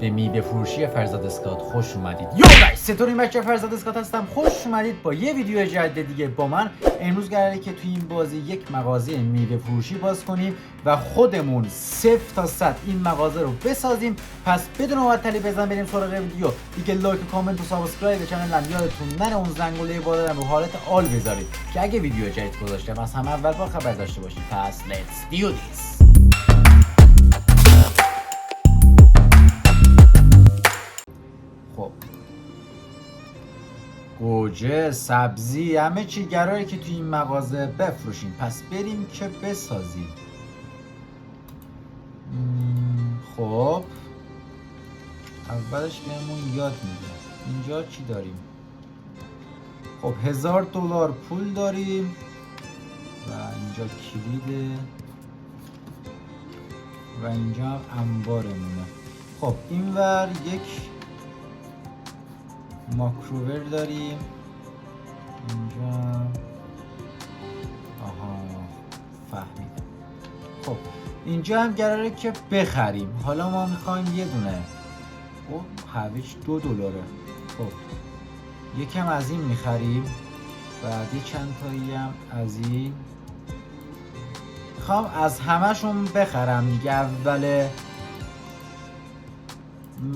به میوه فروشی فرزاد اسکات خوش اومدید. ستورین بچه فرزاد اسکات هستم. خوش اومدید با یه ویدیو جدید دیگه با من. امروز قراره که توی این بازی یک مغازه میوه فروشی باز کنیم و خودمون 0 تا 100 این مغازه رو بسازیم. پس بدون معطلی بزن بریم سراغ ویدیو. دیگه لایک و کامنت و سابسکرایب چنلم یادتون نره، اون زنگوله بالا رو حالت آل بذارید که اگه ویدیو جدید گذاشتم از همه اول با خبر داشته باشید. پس let's do this. خب گوجه، سبزی، همه چی قراره که توی این مغازه بفروشیم. پس بریم که بسازیم. خب اولش بهمون یاد میده. اینجا چی داریم؟ خب $1000 پول داریم و اینجا کلیده و اینجا هم انبارمونه. خب اینور یک ماکروور داریم. اینجا فهمیدم. خب اینجا هم قراره که بخریم. حالا ما میخوایم یه دونه هویج $2. خب یکم از این میخریم، بعدی چند تایی هم از این. میخوام از همه‌شون بخرم دیگه. اول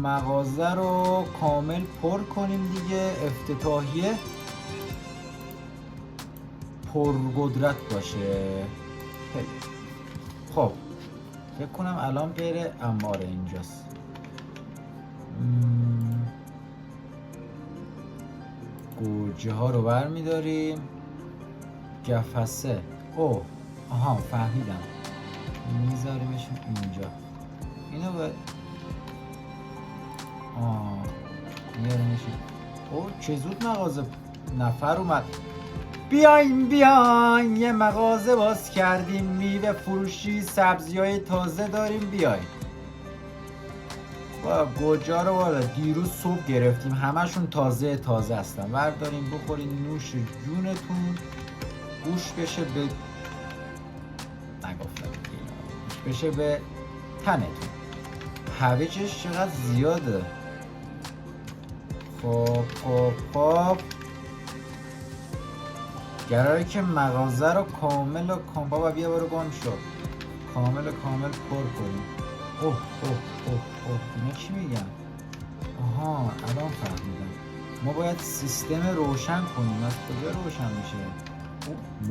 مغازه رو کامل پر کنیم دیگه، افتتاحیه پرقدرت باشه. خب فکر کنم الان غیر انبار اینجاست. گوجه ها رو برمیداریم. قفسه فهمیدم، میذاریمشون اینجا. اینو باید میاریمشون. چه زود مغازه نفر اومد. بیاین یه مغازه باز کردیم، میوه فروشی، سبزی‌های تازه داریم. بیاین. گوجه رو والا دیروز صبح گرفتیم، همشون تازه هستن. برداریم بخورین، نوش جونتون. گوش بشه به به تنتون. هویجش چقدر زیاده. خب قراره که مغازه رو کامل بابا بیا برو گم شد. کامل پر کنیم. اینا چی میگن؟ الان فهمیدم. ما باید سیستم روشن کنیم. از کجا روشن میشه؟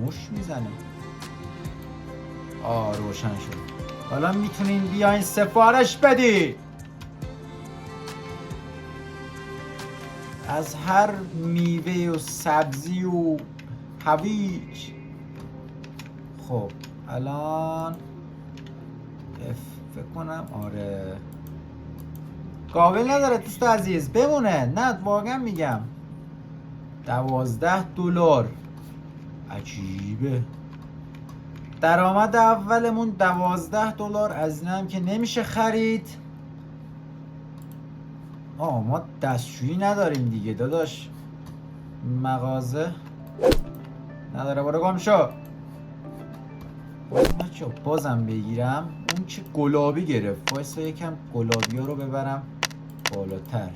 مش میزنه. روشن شد. حالا میتونین بیاین سفارش بدی از هر میوه و سبزی و هویج. خب الان فکر کنم قابل نداره دوست عزیز بمونه. نه واقعا میگم $12. عجیبه. درآمد اولمون $12. از این هم که نمیشه خرید. ما دستشویی نداریم دیگه داداش. مغازه نداره. برو گم شو. بازم بگیرم. اون چه گلابی گرفت. وایسا یکم گلابی ها رو ببرم بالاتر.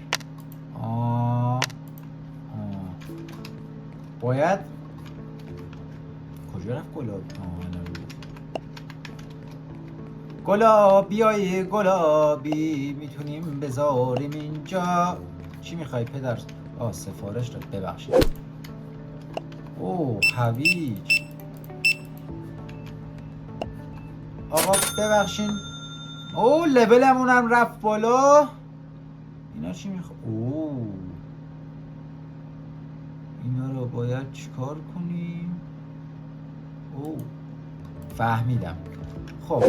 باید کجا رفت گلابی؟ گلابی میتونیم بذاریم اینجا. چی میخوای پدر؟ سفارش داد. ببخشید. هویج. آقا ببخشین. لولمون هم رفت بالا. اینا چی میخواد؟ اینا رو باید چیکار کنیم؟ فهمیدم. خب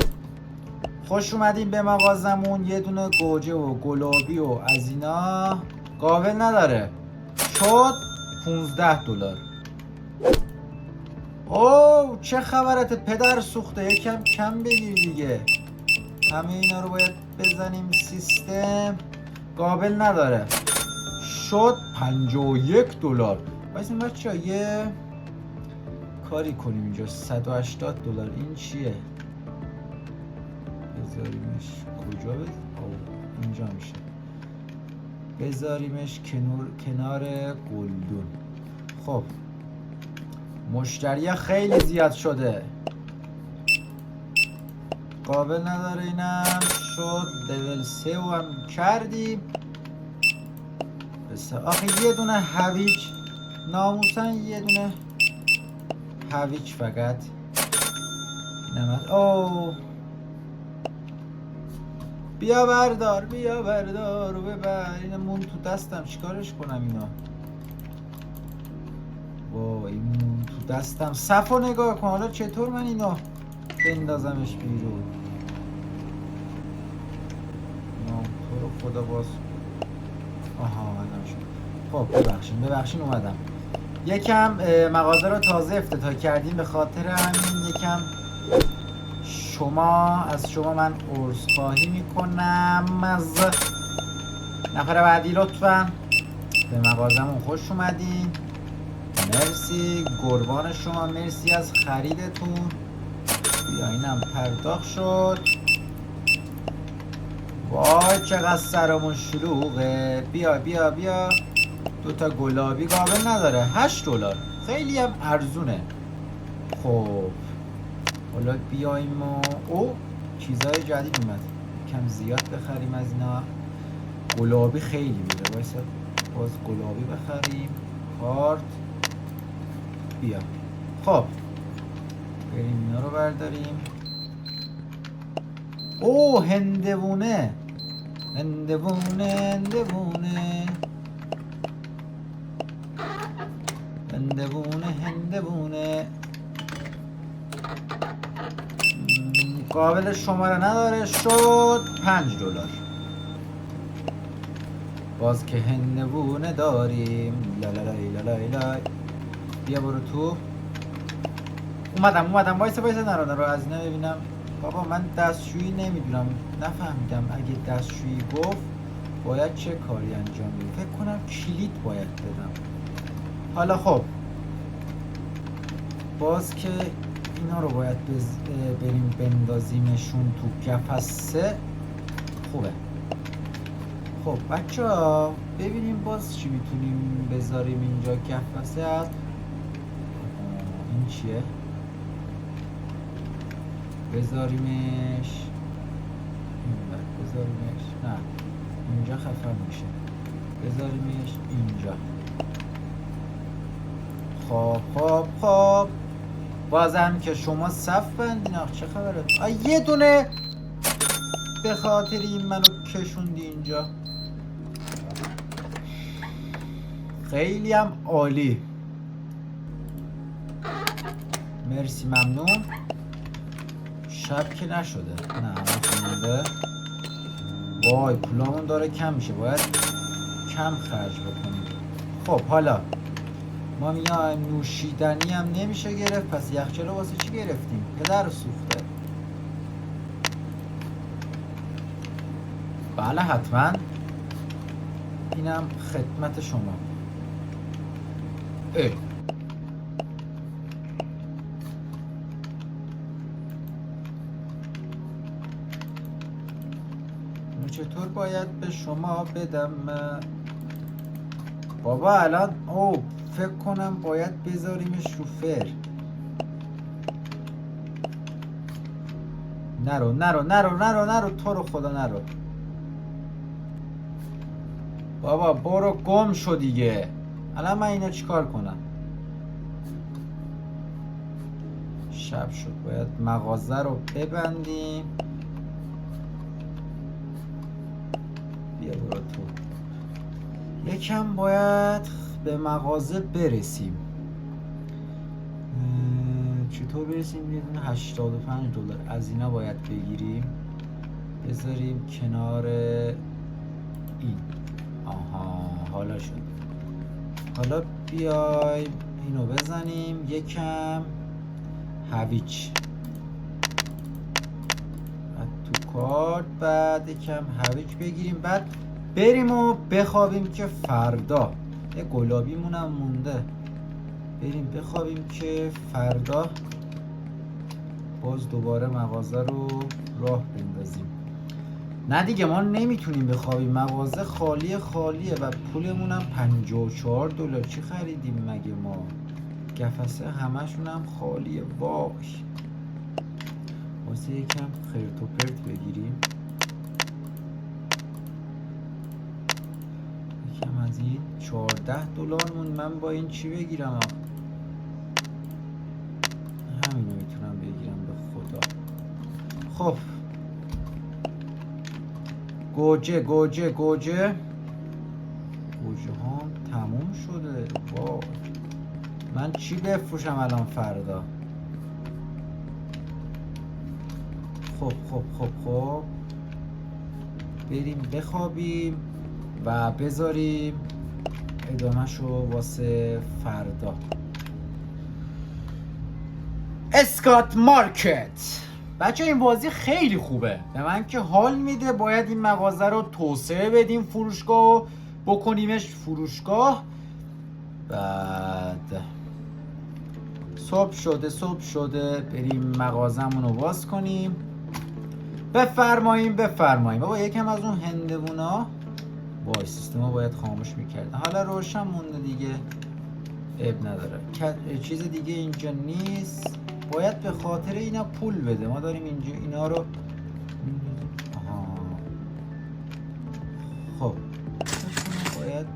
خوش اومدیم به مغازمون. یه دونه گوجه و گلابی و از اینا قابل نداره. شد $15. چه خبرته پدر سوخته؟ یکم کم بگیر دیگه. همه اینا رو باید بزنیم سیستم. قابل نداره. شد $51. بایستیم بچه یه کاری کنیم اینجا. $180. این چیه؟ بذاریمش کجا اینجا میشه. بذاریمش کنار گلدون. خب مشتری خیلی زیاد شده، قابل نداره. اینم شد لول 3 و هم کردیم. آخه یه دونه هویج، ناموسن یه دونه هویج فقط. اوه بیا بردار و ببر. این مون تو دستم، چیکارش کنم اینا؟ وای این مون تو دستم. صفو نگاه کن، حالا چطور من اینو بندازمش بیرون؟ تو رو خدا باز. آها الان شد. خب ببخشین اومدم. یکم مغازه رو تازه افتتاح کردیم، به خاطر همین یکم از شما من عذرخواهی میکنم. از نفر بعدی لطفا. به مغازمون خوش اومدین، مرسی، قربان شما، مرسی از خریدتون. بیا اینم پرداخت شد. وای چقدر سرمون شلوغه. بیا 2 تا گلابی قابل نداره. $8، خیلی هم ارزونه. خب حالا بیایم و چیزای جدید اومد، کم زیاد بخریم از اینا. گلابی خیلی میره، وایسا باز گلابی بخریم. کارت بیا. خب بریم اینا رو برداریم. هندوونه قابل شماره نداره. شد $5. باز که هندوونه داریم. لالای. بیا برو تو. اومدم. وایسا نرو از اینا ببینم. بابا من دستشویی نمیدونم، نفهمیدم. اگه دستشویی گفت باید چه کاری انجام بدیم؟ فکر کنم کلید باید بدم. حالا خب باز که اینا رو باید بریم بندازیمشون تو قفسه. خوبه. خب بچه ها ببینیم باز چی میتونیم بذاریم اینجا قفسه. هست این چیه؟ بذاریمش نه اینجا خفن میشه. بذاریمش اینجا. خب بازم که شما صف بندین. چه خبره؟ یه دونه به خاطر این منو کشوندی اینجا. خیلی هم عالی، مرسی، ممنون. شب که نشده، نه نشده. وای پولامون داره کم میشه، باید کم خرج بکنیم. خب حالا ما میگم نوشیدنی هم نمیشه گرفت، پس یخچال رو واسه چی گرفتیم؟ پدر سوخته. بله حتما، اینم خدمت شما. چطور باید به شما بدم؟ بابا الان فکر کنم باید بذاریمش رو فر. نرو تو رو خدا نرو. بابا برو گم شو دیگه. الان من اینا چیکار کنم؟ شب شد، باید مغازه رو ببندیم. بیا برو تو. یکم باید به مغازه برسیم. چطور برسیم؟ یه دونه $85 از اینا باید بگیریم، بذاریم کنار این. آها حالا شد. حالا بیایم اینو بزنیم. یکم هویج تو کارت، بعد یکم هویج بگیریم، بعد بریم و بخوابیم که فردا یه گلابیمون هم مونده. بریم بخوابیم که فردا باز دوباره مغازه رو راه بندازیم. نه دیگه ما نمیتونیم بخوابیم، مغازه خالیه و پولمون هم $54. چی خریدیم مگه ما؟ قفسه همشون هم خالیه. وای واسه یکم خرت و پرت بگیریم، یکم از این $14 مون. من با این چی بگیرم؟ همینو میتونم بگیرم به خدا. خب گوجه هم تموم شده. وای من چی بفروشم الان فردا؟ خب بریم بخوابیم و بذاریم ادامهشو واسه فردا. اسکات مارکت بچه این بازی خیلی خوبه، به من که حال میده. باید این مغازه رو توسعه بدیم، فروشگاه بکنیمش فروشگاه. بعد صبح شده بریم مغازمون رو باز کنیم. بفرماییم بابا یکم از اون هندوونا وای سیستم رو باید خاموش میکرد. حالا روشن مونده دیگه، عیب نداره. چیز دیگه اینجا نیست. باید به خاطر اینا پول بده. ما داریم اینجا اینا رو خب باید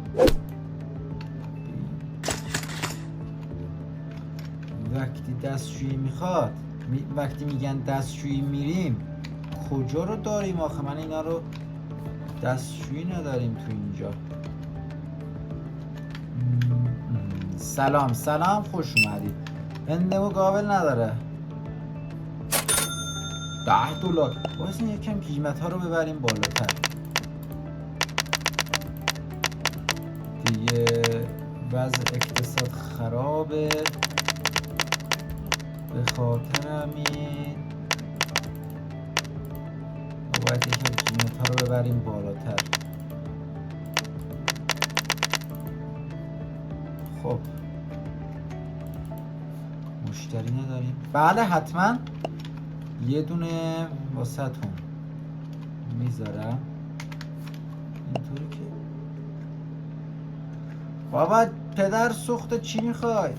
وقتی دستشویی میخواد وقتی میگن دستشویی میریم کجا رو داریم آخه؟ من اینا رو دستشویی نداریم تو اینجا. سلام خوش اومدید. هندمو قابل نداره. $10. باید یکم قیمت ها رو ببریم بالاتر دیگه. وضع اقتصاد خرابه، به خاطر همین باید یکم قیمت ها رو ببریم بالاتر. خب مشتری نداریم؟ بله حتما یه دونه واسه تون میذارم اینطوری که بابا پدر سوخته. چی میخوای؟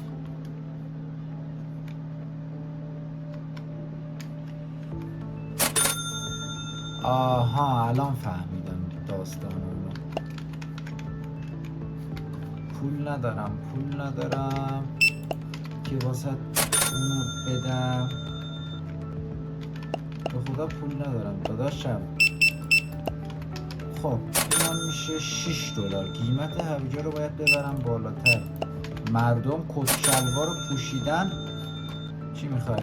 آها الان فهمیدم داستان رو. پول ندارم که واسه اونو بدم. به خدا پول ندارم داداشم. خب اینم میشه $6. قیمت هویجا رو باید ببرم بالاتر. مردم کت شلوار رو پوشیدن. چی میخوای؟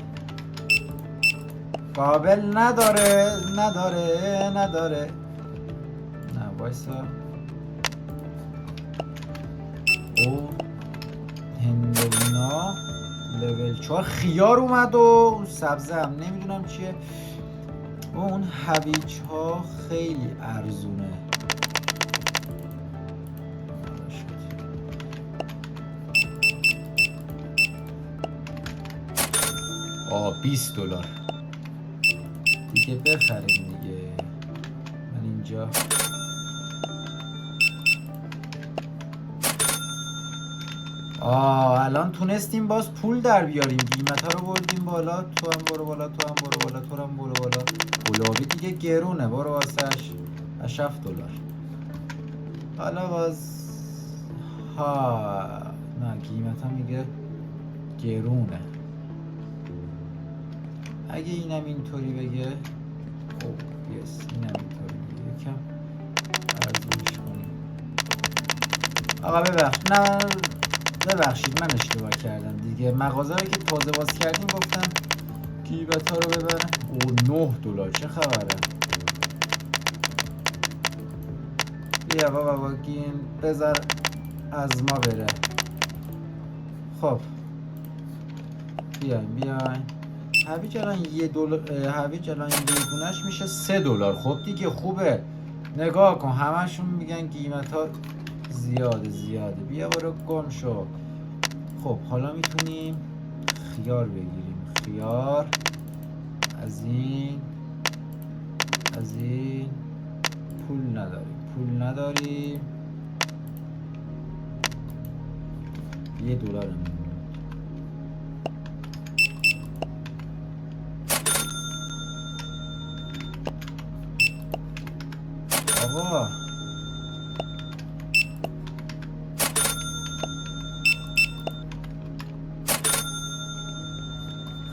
قابل نداره. نه وایسا. او هندونا لول 4 خیار اومد و سبزه هم نمیدونم چیه. و اون هویج ها خیلی ارزونه. $20 دیگه بخریم دیگه. من اینجا الان تونستیم باز پول در بیاریم. قیمت ها رو بردیم بالا. تو هم برو بالا. گلابی دیگه گرونه، برو واسهش $7. حالا باز نه قیمت ها میگه گرونه. اگه اینم اینطوری بگه اینم اینطوری بگه یکم ارزونش کنیم. آقا ببخشید من اشتباه کردم دیگه. مغازه رو که تازه باز کردیم گفتم قیمت ها رو ببرم. $9 چه خبره؟ بیا بابا گیم بذار از ما بره. خب بیاین هویج الان هویج الان یه دونش میشه $3. خب دیگه خوبه. نگاه کن همشون میگن قیمت ها زیاده. بیا برو گم شو. خب حالا میتونیم خیار بگیریم. خیار از این پول نداریم $1 آقا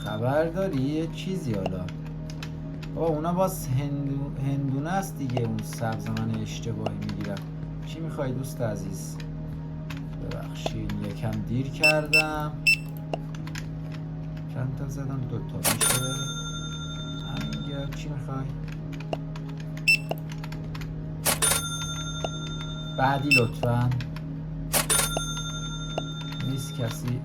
خبر داری یه چیزی حالا بابا اونا باز هندونه است دیگه، اون سبز من اشتباهی میگیرم. چی میخوای دوست عزیز؟ ببخشید یکم دیر کردم. چند تا زدم؟ 2 تا میشه همینگه. چی میخوای؟ بعدی لطفا. نیست کسی؟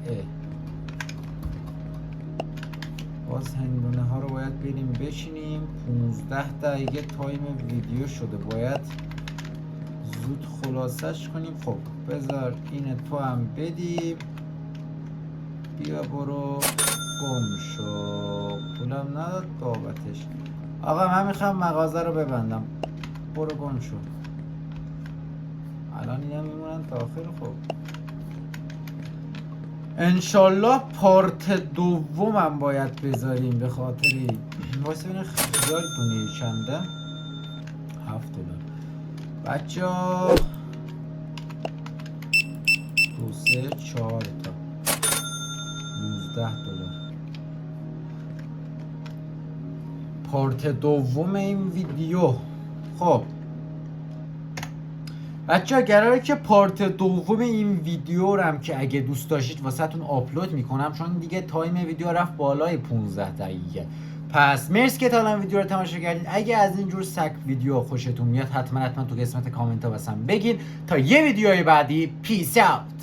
باز هندونه ها رو باید بریم بچینیم. 15 دقیقه تایم ویدیو شده، باید زود خلاصش کنیم. خب بذار این تو هم بدیم. بیا برو گم شو. پولم نداد بابتش. آقا من میخوام مغازه رو ببندم. برو گم شو. الان اینا میمونن تا آخر. خب انشالله پارت دومم باید بذاریم به خاطر واسه این خیال دونه چنده. $7 بچه ها. 2 3 4 تا $19 پارت دوم این ویدیو. خب بچه ها قراره که پارت دوم این ویدیو رم که اگه دوست داشتید واسه تون آپلود میکنم، چون دیگه تایم ویدیو رفت بالای 15 دقیقه. پس مرسی که تا الان ویدیو رو تماشا کردین. اگه از اینجور سگ ویدیو خوشتون میاد حتما تو قسمت کامنت ها واسم بگین. تا یه ویدیوی بعدی پیس اوت.